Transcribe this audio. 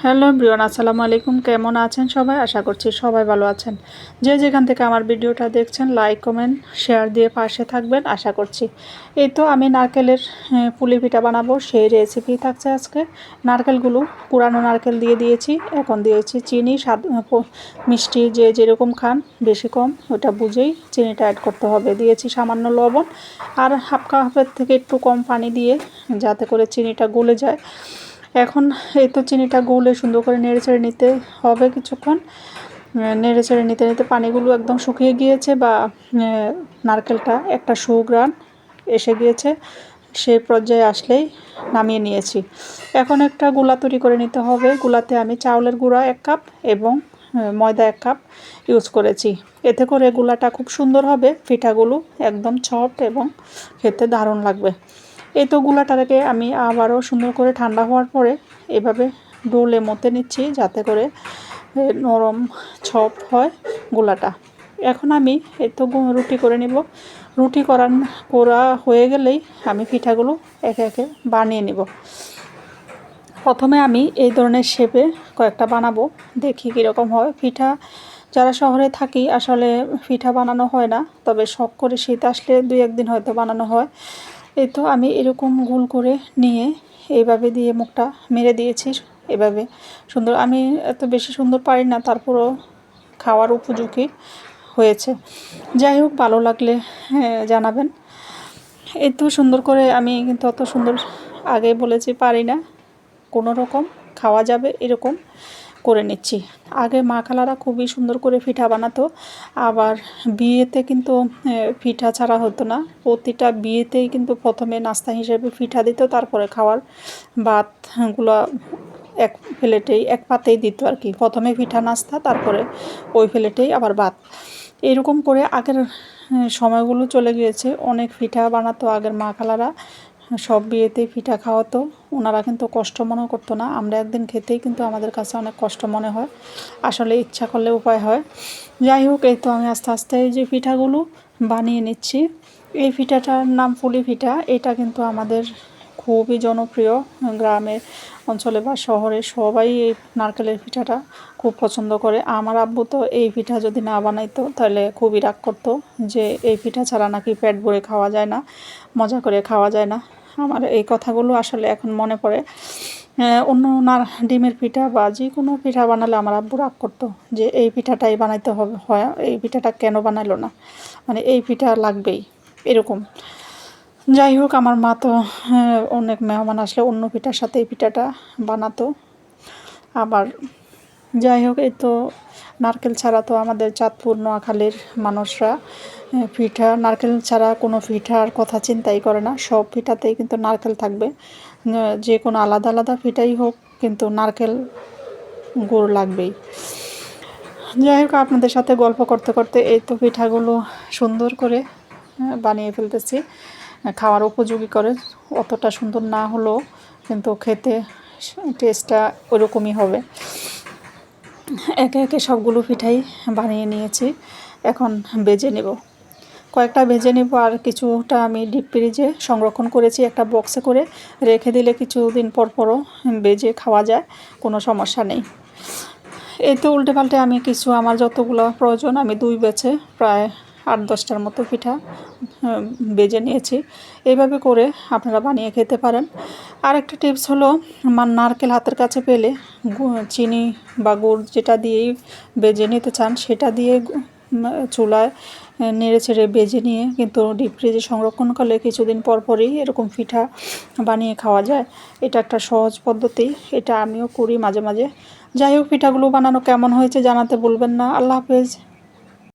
Hello everyone, আসসালামু আলাইকুম। কেমন আছেন সবাই? আশা করছি সবাই ভালো আছেন। যে যেখান থেকে আমার ভিডিওটা দেখছেন লাইক কমেন্ট শেয়ার দিয়ে পাশে থাকবেন আশা করছি। এই তো আমি নারকেলের পুলি পিঠা বানাবো, সেই রেসিপি থাকছে আজকে। নারকেলগুলো পুরানো নারকেল দিয়ে দিয়েছি, এখন দিয়েছি চিনি, স্বাদ মিষ্টি যে যেরকম খান বেশি কম ওটা বুঝেই চিনিটা অ্যাড করতে হবে। দিয়েছি সামান্য লবণ আর হাফ কাপের থেকে একটু কম পানি দিয়ে, যাতে করে চিনিটা গলে যায়। এখন এই তো চিনিটা গলে সুন্দর করে নেড়েচেড়ে নিতে হবে কিছুক্ষণ। নেড়েচেড়ে নিতে নিতে পানিগুলো একদম শুকিয়ে গিয়েছে বা নারকেলটা একটা সুঘ্রাণ এসে গিয়েছে, সেই পর্যায়ে আসলেই নামিয়ে নিয়েছি। এখন একটা গুলা তৈরি করে নিতে হবে। গুলাতে আমি চাউলের গুঁড়া 1 কাপ এবং ময়দা 1 কাপ ইউজ করেছি। এতে করে গুলাটা খুব সুন্দর হবে, পিঠাগুলো একদম সফট এবং খেতে দারুণ লাগবে। এই তো গুলাটাকে আমি আবারও সুন্দর করে ঠান্ডা হওয়ার পরে এভাবে ডোলে মতে নিচ্ছি, যাতে করে নরম সফট হয় গুলাটা। এখন আমি এই তো রুটি করে নিব। রুটি করা হয়ে গেলেই আমি পিঠাগুলো একে একে বানিয়ে নিব। প্রথমে আমি এই ধরনের শেপে কয়েকটা বানাবো, দেখি কীরকম হয়। পিঠা যারা শহরে থাকি আসলে পিঠা বানানো হয় না, তবে শখ করে শীত আসলে 2-1 দিন হয়তো বানানো হয়। এই তো আমি এরকম গোল করে নিয়ে এইভাবে দিয়ে মুখটা মেরে দিয়েছি, এভাবে সুন্দর। আমি এত বেশি সুন্দর পারি না, তারপরও খাওয়ার উপযোগী হয়েছে। যাই হোক, ভালো লাগলে জানাবেন। এই তো সুন্দর করে আমি কিন্তু অত সুন্দর আগে বলেছি পারি না, কোনো রকম খাওয়া যাবে এরকম করে নিচ্ছি। আগে মা খালারা খুবই সুন্দর করে পিঠা বানাতো, আবার বিয়েতে কিন্তু পিঠা ছাড়া হতো না। প্রতিটা বিয়েতেই কিন্তু প্রথমে নাস্তা হিসেবে পিঠা দিত, তারপরে খাওয়ার ভাতগুলো এক প্লেটেই এক পাতেই দিত আর কি। প্রথমে পিঠা নাস্তা, তারপরে ওই প্লেটেই আবার ভাত। এরকম করে আগের সময়গুলো চলে গিয়েছে। অনেক পিঠা বানাতো আগের মা খালারা, সব বিয়েতেই পিঠা খাওয়াতো। ওনারা কিন্তু কষ্ট মনে করতো না। আমরা একদিন খেতেই কিন্তু আমাদের কাছে অনেক কষ্ট মনে হয়, আসলে ইচ্ছা করলে উপায় হয়। যাই হোক, এই তো আমি আস্তে আস্তে এই যে পিঠাগুলো বানিয়ে নিচ্ছি। এই পিঠাটার নাম পুলি পিঠা। এটা কিন্তু আমাদের খুবই জনপ্রিয়। গ্রামের অঞ্চলে বা শহরে সবাই এই নারকেলের পিঠাটা খুব পছন্দ করে। আমার আব্বু তো এই পিঠা যদি না বানাইতো তাহলে খুবই রাগ করতো, যে এই পিঠা ছাড়া নাকি পেট ভরে খাওয়া যায় না, মজা করে খাওয়া যায় না। আমার এই কথাগুলো আসলে এখন মনে পড়ে। অন্য ডিমের পিঠা বা যে কোনো পিঠা বানালে আমার আব্বু রাগ করতো, যে এই পিঠাটাই বানাইতে হবে, হয় এই পিঠাটা কেন বানাইলো না, মানে এই পিঠা লাগবেই এরকম। যাই হোক, আমার মা তো অনেক মেহমান আসলে অন্য পিঠার সাথে এই পিঠাটা বানাতো। আবার যাই হোক, এই তো নারকেল ছাড়া তো আমাদের চাঁদপুর নোয়াখালীর মানুষরা পিঠা, নারকেল ছাড়া কোনো পিঠার কথা চিন্তাই করে না। সব পিঠাতেই কিন্তু নারকেল থাকবে, যে কোনো আলাদা আলাদা পিঠাই হোক, কিন্তু নারকেল গুড় লাগবেই। যাই হোক, আপনাদের সাথে গল্প করতে করতে এই তো পিঠাগুলো সুন্দর করে বানিয়ে ফেলতেছি, খাওয়ার উপযোগী করে। অতটা সুন্দর না হলেও কিন্তু খেতে টেস্টটা ওরকমই হবে। একে একে সবগুলো পিঠাই বানিয়ে নিয়েছি, এখন ভেজে নেব। কয়েকটা ভেজে নেব, আর কিছুটা আমি ডিপ ফ্রিজে সংরক্ষণ করেছি একটা বক্সে করে। রেখে দিলে কিছুদিন পর পরও ভেজে খাওয়া যায়, কোনো সমস্যা নেই। এই তো উল্টে পাল্টে আমি কিছু আমার যতগুলো প্রয়োজন আমি 2 ব্যাচে প্রায় 8-10টার মতো পিঠা ভেজে নিয়েছি। এইভাবে করে আপনারা বানিয়ে খেতে পারেন। আরেকটা টিপস হলো, নারকেল হাতের কাছে পেলে চিনি বা গুড় যেটা দিয়েই ভেজে নিতে চান সেটা দিয়ে চুলায় নেড়ে ছেড়ে ভেজে নিয়ে কিন্তু ডিপ ফ্রিজে সংরক্ষণ করলে কিছুদিন পর পরই এরকম পিঠা বানিয়ে খাওয়া যায়। এটা একটা সহজ পদ্ধতি, এটা আমিও করি মাঝে মাঝে। যাই হোক, পিঠাগুলো বানানো কেমন হয়েছে জানাতে ভুলবেন না। আল্লাহ হাফেজ।